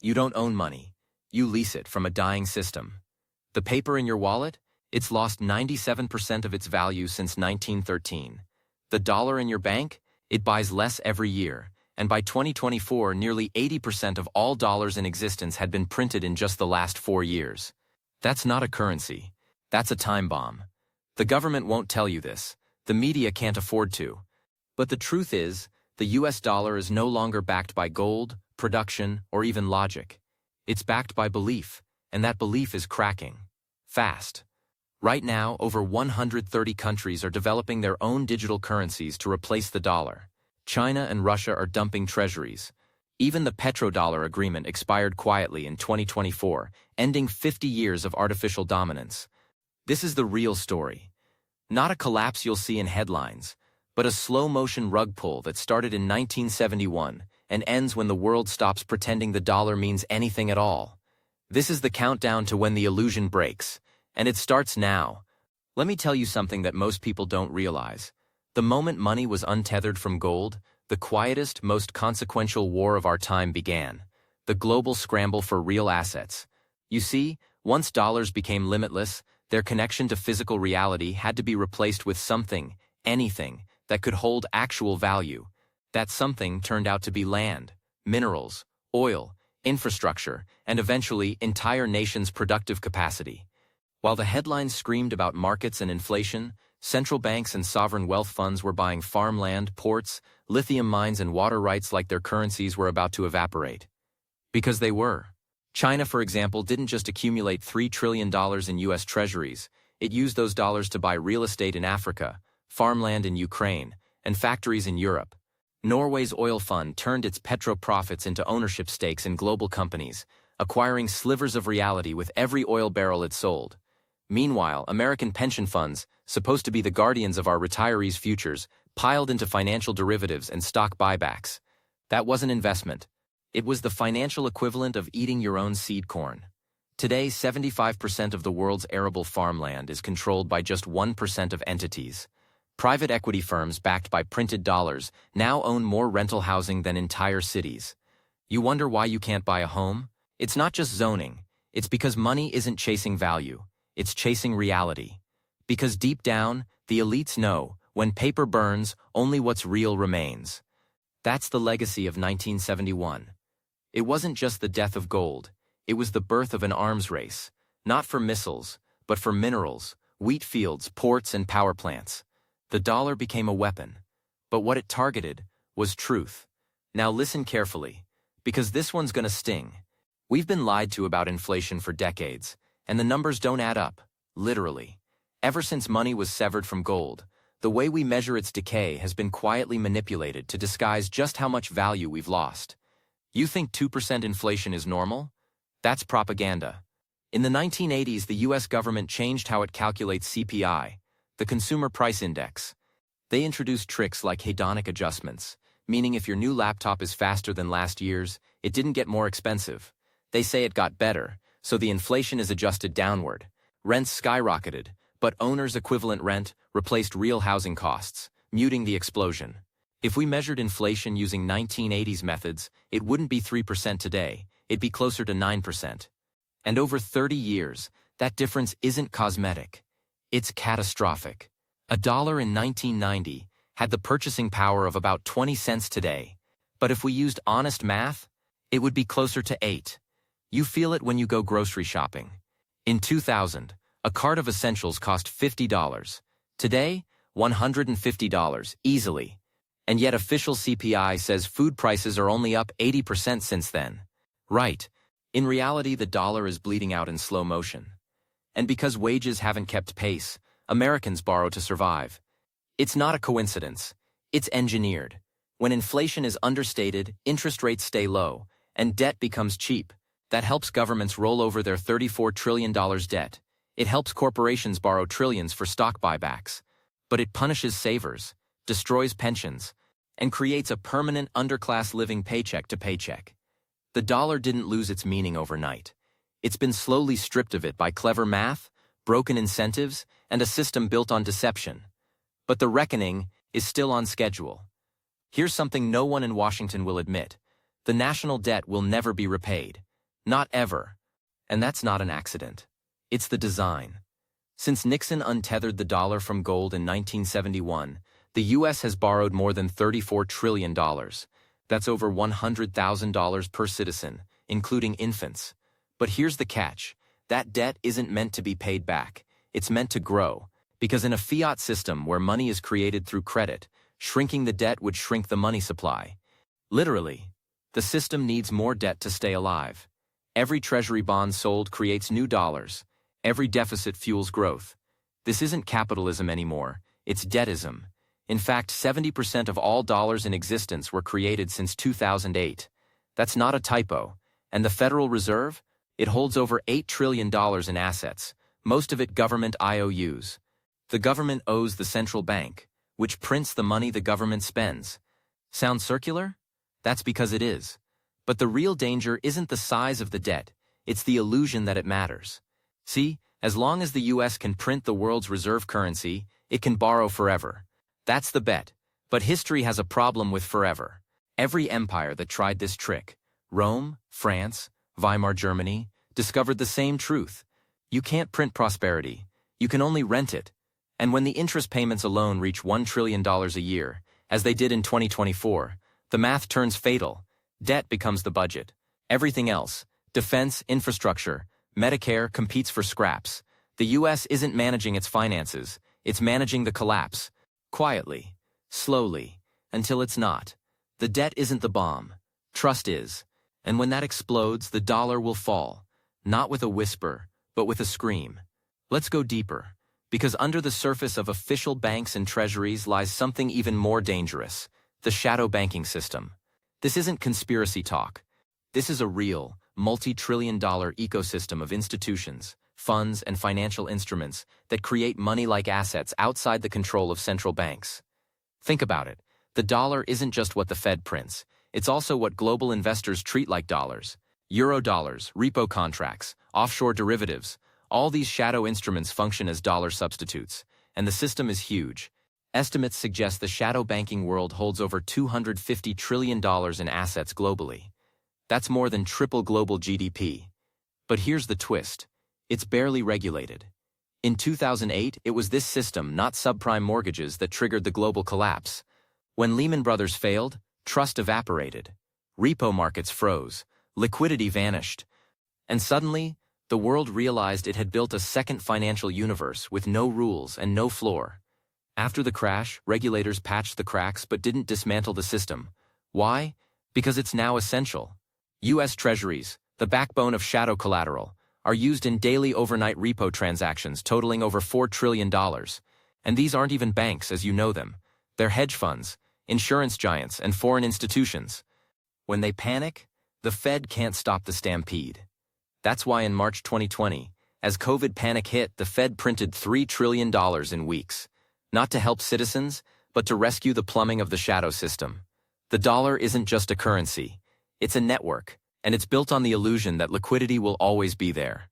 You don't own money. You lease it from a dying system. The paper in your wallet? It's lost 97% of its value since 1913. The dollar in your bank? It buys less every year, and by 2024, nearly 80% of all dollars in existence had been printed in just the last 4 years. That's not a currency. That's a time bomb. The government won't tell you this. The media can't afford to. But the truth is, the US dollar is no longer backed by gold, production, or even logic. It's backed by belief, and that belief is cracking. Fast. Right now, over 130 countries are developing their own digital currencies to replace the dollar. China and Russia are dumping treasuries. Even the petrodollar agreement expired quietly in 2024, ending 50 years of artificial dominance. This is the real story. Not a collapse you'll see in headlines, but a slow-motion rug pull that started in 1971 and ends when the world stops pretending the dollar means anything at all. This is the countdown to when the illusion breaks, and it starts now. Let me tell you something that most people don't realize. The moment money was untethered from gold, the quietest, most consequential war of our time began. The global scramble for real assets. You see, once dollars became limitless, their connection to physical reality had to be replaced with something, anything, that could hold actual value. That something turned out to be land, minerals, oil, infrastructure, and eventually entire nations' productive capacity. While the headlines screamed about markets and inflation, central banks and sovereign wealth funds were buying farmland, ports, lithium mines, and water rights like their currencies were about to evaporate. Because they were. China, for example, didn't just accumulate $3 trillion in U.S. treasuries. It used those dollars to buy real estate in Africa, farmland in Ukraine, and factories in Europe. Norway's oil fund turned its petro profits into ownership stakes in global companies, acquiring slivers of reality with every oil barrel it sold. Meanwhile, American pension funds, supposed to be the guardians of our retirees' futures, piled into financial derivatives and stock buybacks. That wasn't investment. It was the financial equivalent of eating your own seed corn. Today, 75% of the world's arable farmland is controlled by just 1% of entities. Private equity firms backed by printed dollars now own more rental housing than entire cities. You wonder why you can't buy a home? It's not just zoning. It's because money isn't chasing value. It's chasing reality. Because deep down, the elites know, when paper burns, only what's real remains. That's the legacy of 1971. It wasn't just the death of gold. It was the birth of an arms race, not for missiles, but for minerals, wheat fields, ports, and power plants. The dollar became a weapon. But what it targeted was truth. Now listen carefully, because this one's gonna sting. We've been lied to about inflation for decades, and the numbers don't add up, literally. Ever since money was severed from gold, the way we measure its decay has been quietly manipulated to disguise just how much value we've lost. You think 2% inflation is normal? That's propaganda. In the 1980s, the US government changed how it calculates CPI, the Consumer Price Index. They introduced tricks like hedonic adjustments, meaning if your new laptop is faster than last year's, it didn't get more expensive. They say it got better, so the inflation is adjusted downward. Rents skyrocketed, but owners' equivalent rent replaced real housing costs, muting the explosion. If we measured inflation using 1980s methods, it wouldn't be 3% today, it'd be closer to 9%. And over 30 years, that difference isn't cosmetic. It's catastrophic. A dollar in 1990 had the purchasing power of about 20 cents today. But if we used honest math, it would be closer to 8. You feel it when you go grocery shopping. In 2000, a cart of essentials cost $50. Today, $150, easily. And yet official CPI says food prices are only up 80% since then. Right. In reality, the dollar is bleeding out in slow motion. And because wages haven't kept pace, Americans borrow to survive. It's not a coincidence. It's engineered. When inflation is understated, interest rates stay low, and debt becomes cheap. That helps governments roll over their $34 trillion debt. It helps corporations borrow trillions for stock buybacks. But it punishes savers, destroys pensions, and creates a permanent underclass living paycheck to paycheck. The dollar didn't lose its meaning overnight. It's been slowly stripped of it by clever math, broken incentives, and a system built on deception. But the reckoning is still on schedule. Here's something no one in Washington will admit. The national debt will never be repaid. Not ever. And that's not an accident. It's the design. Since Nixon untethered the dollar from gold in 1971, the U.S. has borrowed more than $34 trillion. That's over $100,000 per citizen, including infants. But here's the catch. That debt isn't meant to be paid back. It's meant to grow. Because in a fiat system where money is created through credit, shrinking the debt would shrink the money supply. Literally, the system needs more debt to stay alive. Every treasury bond sold creates new dollars. Every deficit fuels growth. This isn't capitalism anymore, it's debtism. In fact, 70% of all dollars in existence were created since 2008. That's not a typo. And the Federal Reserve? It holds over $8 trillion in assets, most of it government IOUs. The government owes the central bank, which prints the money the government spends. Sound circular? That's because it is. But the real danger isn't the size of the debt, it's the illusion that it matters. See, as long as the U.S. can print the world's reserve currency, it can borrow forever. That's the bet. But history has a problem with forever. Every empire that tried this trick, Rome, France, Weimar Germany, discovered the same truth. You can't print prosperity. You can only rent it. And when the interest payments alone reach $1 trillion a year, as they did in 2024, the math turns fatal. Debt becomes the budget. Everything else, defense, infrastructure, Medicare, competes for scraps. The U.S. isn't managing its finances, it's managing the collapse. Quietly, slowly, until it's not. The debt isn't the bomb. Trust is. And when that explodes, the dollar will fall. Not with a whisper, but with a scream. Let's go deeper. Because under the surface of official banks and treasuries lies something even more dangerous. The shadow banking system. This isn't conspiracy talk. This is a real, multi-trillion-dollar ecosystem of institutions, funds, and financial instruments that create money-like assets outside the control of central banks. Think about it. The dollar isn't just what the Fed prints. It's also what global investors treat like dollars. Eurodollars, repo contracts, offshore derivatives. All these shadow instruments function as dollar substitutes. And the system is huge. Estimates suggest the shadow banking world holds over $250 trillion in assets globally. That's more than triple global GDP. But here's the twist. It's barely regulated. In 2008, it was this system, not subprime mortgages, that triggered the global collapse. When Lehman Brothers failed, trust evaporated. Repo markets froze. Liquidity vanished. And suddenly, the world realized it had built a second financial universe with no rules and no floor. After the crash, regulators patched the cracks but didn't dismantle the system. Why? Because it's now essential. U.S. Treasuries, the backbone of shadow collateral, are used in daily overnight repo transactions totaling over $4 trillion. And these aren't even banks as you know them. They're hedge funds, insurance giants, and foreign institutions. When they panic, the Fed can't stop the stampede. That's why in March 2020, as COVID panic hit, the Fed printed $3 trillion in weeks. Not to help citizens, but to rescue the plumbing of the shadow system. The dollar isn't just a currency. It's a network, and it's built on the illusion that liquidity will always be there.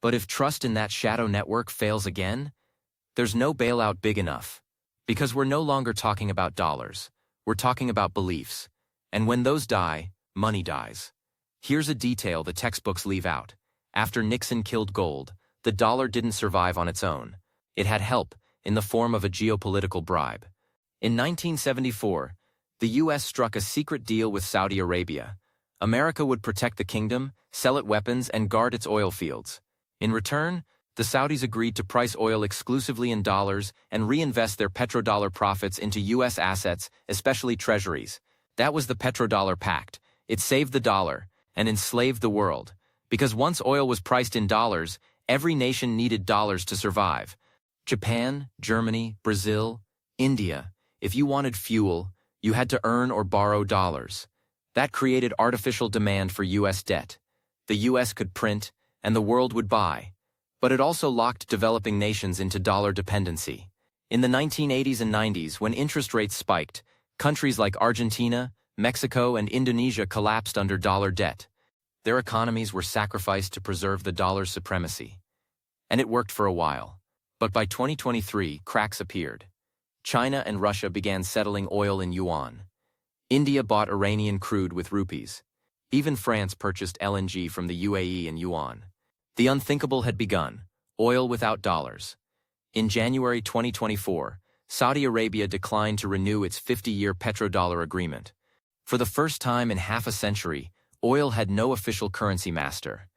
But if trust in that shadow network fails again, there's no bailout big enough. Because we're no longer talking about dollars. We're talking about beliefs. And when those die, money dies. Here's a detail the textbooks leave out. After Nixon killed gold, the dollar didn't survive on its own. It had help, in the form of a geopolitical bribe. In 1974, the U.S. struck a secret deal with Saudi Arabia. America would protect the kingdom, sell it weapons, and guard its oil fields. In return, the Saudis agreed to price oil exclusively in dollars and reinvest their petrodollar profits into U.S. assets, especially treasuries. That was the petrodollar pact. It saved the dollar and enslaved the world. Because once oil was priced in dollars, every nation needed dollars to survive. Japan, Germany, Brazil, India. If you wanted fuel, you had to earn or borrow dollars. That created artificial demand for U.S. debt. The U.S. could print, and the world would buy. But it also locked developing nations into dollar dependency. In the 1980s and 90s, when interest rates spiked, countries like Argentina, Mexico, and Indonesia collapsed under dollar debt. Their economies were sacrificed to preserve the dollar's supremacy. And it worked for a while. But by 2023, cracks appeared. China and Russia began settling oil in yuan. India bought Iranian crude with rupees. Even France purchased LNG from the UAE in yuan. The unthinkable had begun: oil without dollars. In January 2024, Saudi Arabia declined to renew its 50-year petrodollar agreement. For the first time in half a century, oil had no official currency master.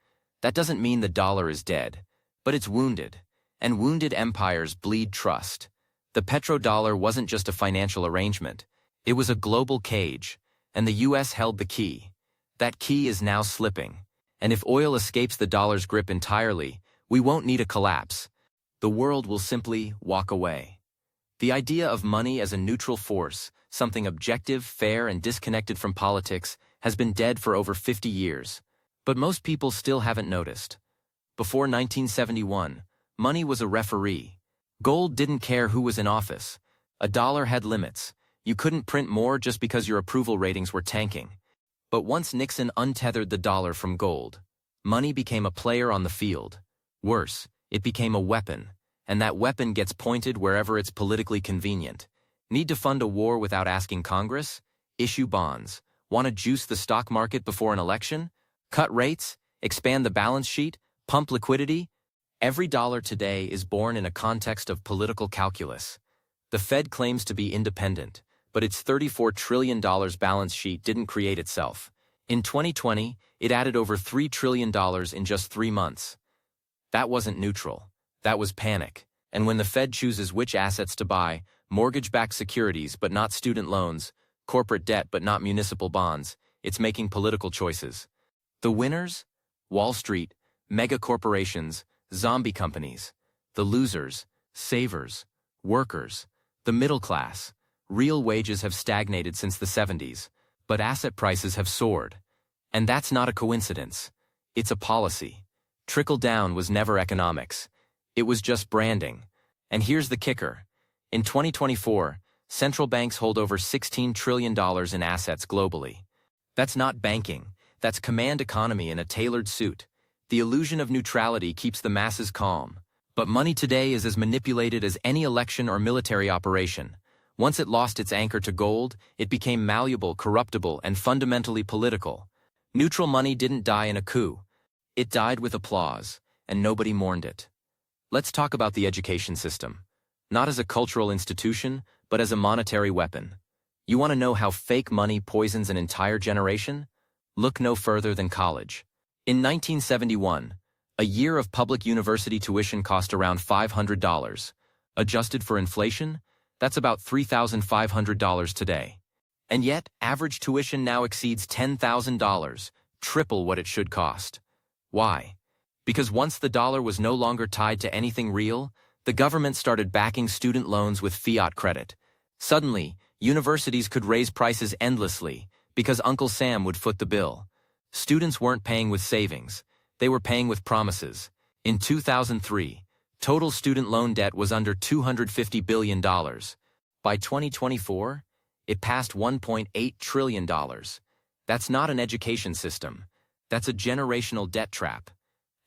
That doesn't mean the dollar is dead, but it's wounded, and wounded empires bleed trust. The petrodollar wasn't just a financial arrangement. It was a global cage, and the US held the key. That key is now slipping, and if oil escapes the dollar's grip entirely, we won't need a collapse. The world will simply walk away. The idea of money as a neutral force, something objective, fair, and disconnected from politics, has been dead for over 50 years. But most people still haven't noticed. Before 1971, money was a referee. Gold didn't care who was in office. A dollar had limits. You couldn't print more just because your approval ratings were tanking. But once Nixon untethered the dollar from gold, money became a player on the field. Worse, it became a weapon, and that weapon gets pointed wherever it's politically convenient. Need to fund a war without asking Congress? Issue bonds. Want to juice the stock market before an election? Cut rates? Expand the balance sheet? Pump liquidity? Every dollar today is born in a context of political calculus. The Fed claims to be independent, but its $34 trillion balance sheet didn't create itself. In 2020, it added over $3 trillion in just 3 months. That wasn't neutral. That was panic. And when the Fed chooses which assets to buy, mortgage-backed securities but not student loans, corporate debt but not municipal bonds, it's making political choices. The winners? Wall Street, mega corporations, zombie companies. The losers? Savers, workers, the middle class. Real wages have stagnated since the 70s, but asset prices have soared. And that's not a coincidence. It's a policy. Trickle-down was never economics. It was just branding. And here's the kicker. In 2024, central banks hold over $16 trillion in assets globally. That's not banking. That's command economy in a tailored suit. The illusion of neutrality keeps the masses calm. But money today is as manipulated as any election or military operation. Once it lost its anchor to gold, it became malleable, corruptible, and fundamentally political. Neutral money didn't die in a coup. It died with applause, and nobody mourned it. Let's talk about the education system. Not as a cultural institution, but as a monetary weapon. You want to know how fake money poisons an entire generation? Look no further than college. In 1971, a year of public university tuition cost around $500. Adjusted for inflation, that's about $3,500 today. And yet, average tuition now exceeds $10,000, triple what it should cost. Why? Because once the dollar was no longer tied to anything real, the government started backing student loans with fiat credit. Suddenly, universities could raise prices endlessly because Uncle Sam would foot the bill. Students weren't paying with savings. They were paying with promises. In 2003, total student loan debt was under $250 billion. By 2024, it passed $1.8 trillion. That's not an education system. That's a generational debt trap.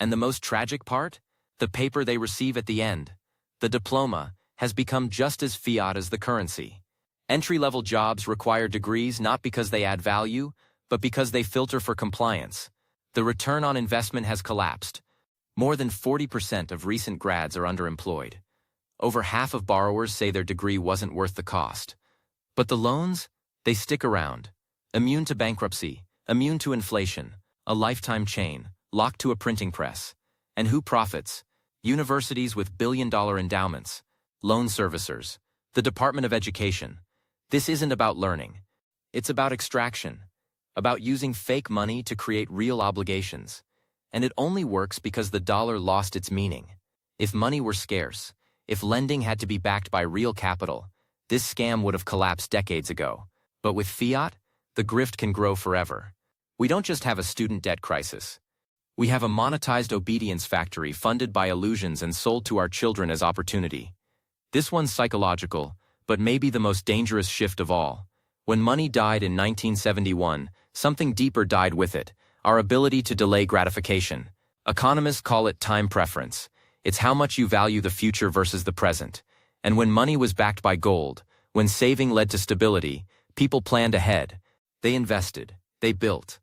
And the most tragic part? The paper they receive at the end. The diploma has become just as fiat as the currency. Entry-level jobs require degrees not because they add value, but because they filter for compliance. The return on investment has collapsed. More than 40% of recent grads are underemployed. Over half of borrowers say their degree wasn't worth the cost. But the loans? They stick around. Immune to bankruptcy, immune to inflation, a lifetime chain, locked to a printing press. And who profits? Universities with billion-dollar endowments, loan servicers, the Department of Education. This isn't about learning. It's about extraction, about using fake money to create real obligations. And it only works because the dollar lost its meaning. If money were scarce, if lending had to be backed by real capital, this scam would have collapsed decades ago. But with fiat, the grift can grow forever. We don't just have a student debt crisis. We have a monetized obedience factory funded by illusions and sold to our children as opportunity. This one's psychological, but maybe the most dangerous shift of all. When money died in 1971, something deeper died with it, our ability to delay gratification. Economists call it time preference. It's how much you value the future versus the present. And when money was backed by gold, when saving led to stability, people planned ahead. They invested. They built.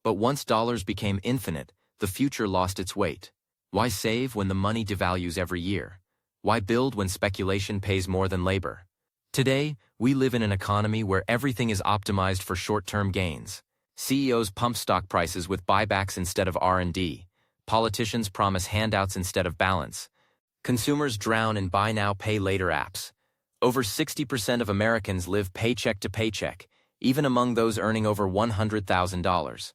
But once dollars became infinite, the future lost its weight. Why save when the money devalues every year? Why build when speculation pays more than labor? Today, we live in an economy where everything is optimized for short-term gains. CEOs pump stock prices with buybacks instead of R&D. Politicians promise handouts instead of balance. Consumers drown in buy now, pay later apps. Over 60% of Americans live paycheck to paycheck, even among those earning over $100,000.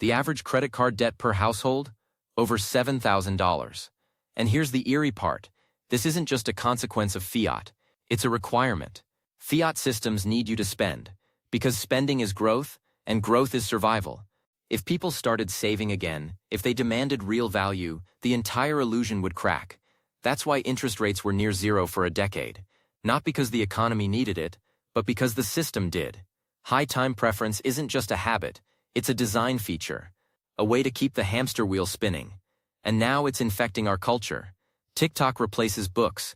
The average credit card debt per household? Over $7,000. And here's the eerie part. This isn't just a consequence of fiat. It's a requirement. Fiat systems need you to spend, because spending is growth, and growth is survival. If people started saving again, if they demanded real value, the entire illusion would crack. That's why interest rates were near zero for a decade. Not because the economy needed it, but because the system did. High time preference isn't just a habit, it's a design feature. A way to keep the hamster wheel spinning. And now it's infecting our culture. TikTok replaces books.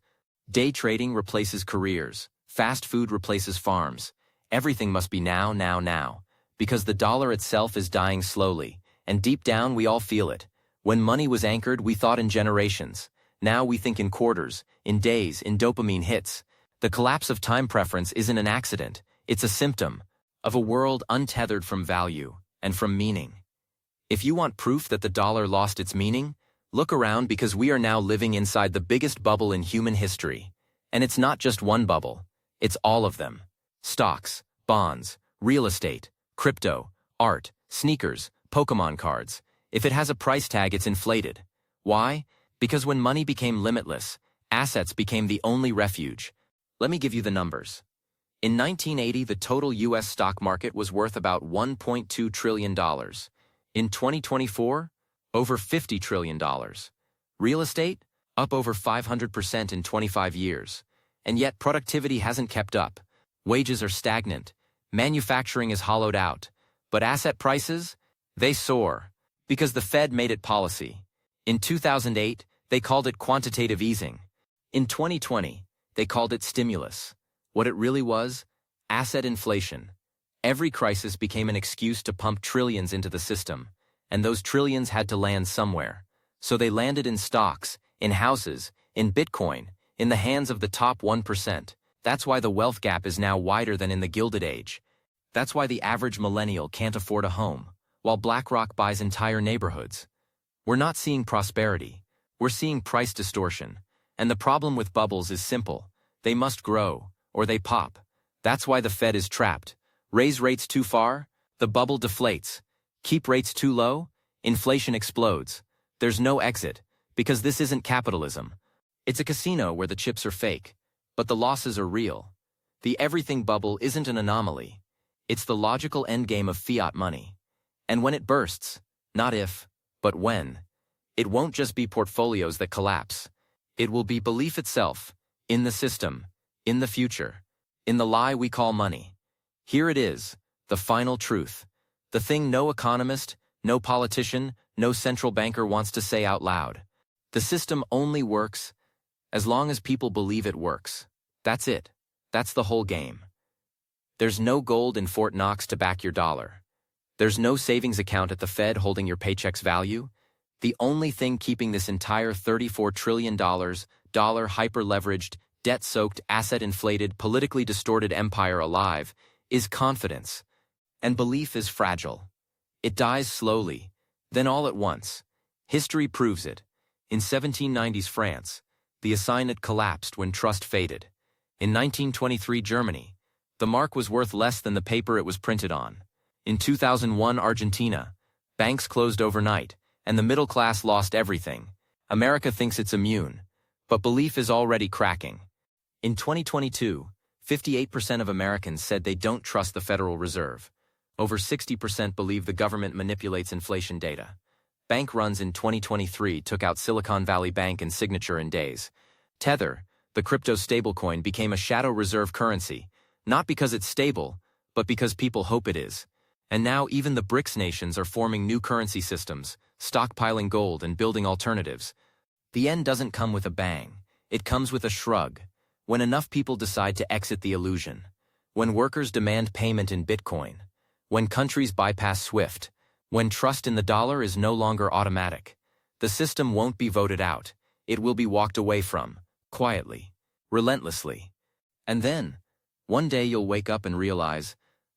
Day trading replaces careers. Fast food replaces farms. Everything must be now, now, now. Because the dollar itself is dying slowly, and deep down we all feel it. When money was anchored, we thought in generations. Now we think in quarters, in days, in dopamine hits. The collapse of time preference isn't an accident, it's a symptom of a world untethered from value and from meaning. If you want proof that the dollar lost its meaning, look around, because we are now living inside the biggest bubble in human history. And it's not just one bubble, it's all of them. Stocks, bonds, real estate, crypto, art, sneakers, Pokemon cards. If it has a price tag, it's inflated. Why? Because when money became limitless, assets became the only refuge. Let me give you the numbers. In 1980, the total U.S. stock market was worth about $1.2 trillion. In 2024, over $50 trillion. Real estate? Up over 500% in 25 years. And yet productivity hasn't kept up. Wages are stagnant. Manufacturing is hollowed out. But asset prices? They soar. Because the Fed made it policy. In 2008, they called it quantitative easing. In 2020, they called it stimulus. What it really was? Asset inflation. Every crisis became an excuse to pump trillions into the system. And those trillions had to land somewhere. So they landed in stocks, in houses, in Bitcoin, in the hands of the top 1%. That's why the wealth gap is now wider than in the Gilded Age. That's why the average millennial can't afford a home, while BlackRock buys entire neighborhoods. We're not seeing prosperity. We're seeing price distortion. And the problem with bubbles is simple. They must grow, or they pop. That's why the Fed is trapped. Raise rates too far, the bubble deflates. Keep rates too low, inflation explodes. There's no exit, because this isn't capitalism. It's a casino where the chips are fake, but the losses are real. The everything bubble isn't an anomaly. It's the logical endgame of fiat money. And when it bursts, not if, but when, it won't just be portfolios that collapse. It will be belief itself, in the system, in the future, in the lie we call money. Here it is, the final truth. The thing no economist, no politician, no central banker wants to say out loud. The system only works as long as people believe it works. That's it. That's the whole game. There's no gold in Fort Knox to back your dollar. There's no savings account at the Fed holding your paycheck's value. The only thing keeping this entire $34 trillion, hyper-leveraged, debt-soaked, asset-inflated, politically distorted empire alive is confidence. And belief is fragile. It dies slowly, then all at once. History proves it. In 1790s France, the assignat collapsed when trust faded. In 1923 Germany, the mark was worth less than the paper it was printed on. In 2001 Argentina, banks closed overnight, and the middle class lost everything. America thinks it's immune, but belief is already cracking. In 2022, 58% of Americans said they don't trust the Federal Reserve. Over 60% believe the government manipulates inflation data. Bank runs in 2023 took out Silicon Valley Bank and Signature in days. Tether, the crypto stablecoin, became a shadow reserve currency, not because it's stable, but because people hope it is. And now even the BRICS nations are forming new currency systems, stockpiling gold and building alternatives. The end doesn't come with a bang. It comes with a shrug. When enough people decide to exit the illusion. When workers demand payment in Bitcoin. When countries bypass SWIFT. When trust in the dollar is no longer automatic, the system won't be voted out. It will be walked away from, quietly, relentlessly. And then, one day you'll wake up and realize,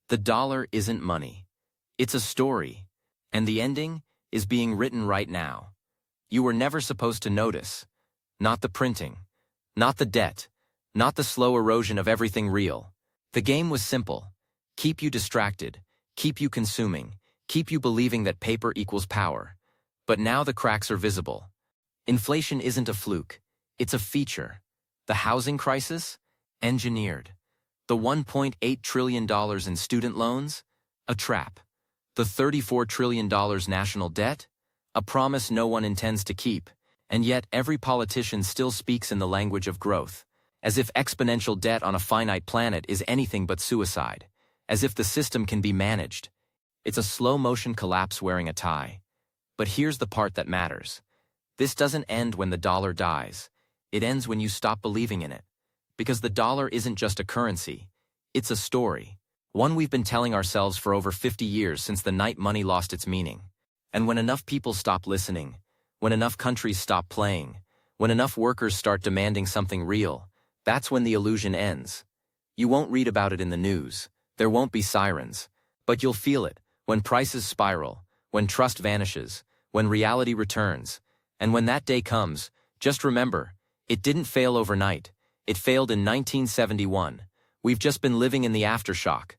the dollar isn't money. It's a story, and the ending is being written right now. You were never supposed to notice. Not the printing, not the debt, not the slow erosion of everything real. The game was simple. Keep you distracted, keep you consuming, keep you believing that paper equals power. But now the cracks are visible. Inflation isn't a fluke, it's a feature. The housing crisis? Engineered. The $1.8 trillion in student loans? A trap. The $34 trillion national debt? A promise no one intends to keep. And yet every politician still speaks in the language of growth, as if exponential debt on a finite planet is anything but suicide, as if the system can be managed. It's a slow-motion collapse wearing a tie. But here's the part that matters. This doesn't end when the dollar dies. It ends when you stop believing in it. Because the dollar isn't just a currency. It's a story. One we've been telling ourselves for over 50 years since the night money lost its meaning. And when enough people stop listening, when enough countries stop playing, when enough workers start demanding something real, that's when the illusion ends. You won't read about it in the news. There won't be sirens. But you'll feel it when prices spiral, when trust vanishes, when reality returns. And when that day comes, just remember, it didn't fail overnight. It failed in 1971. We've just been living in the aftershock,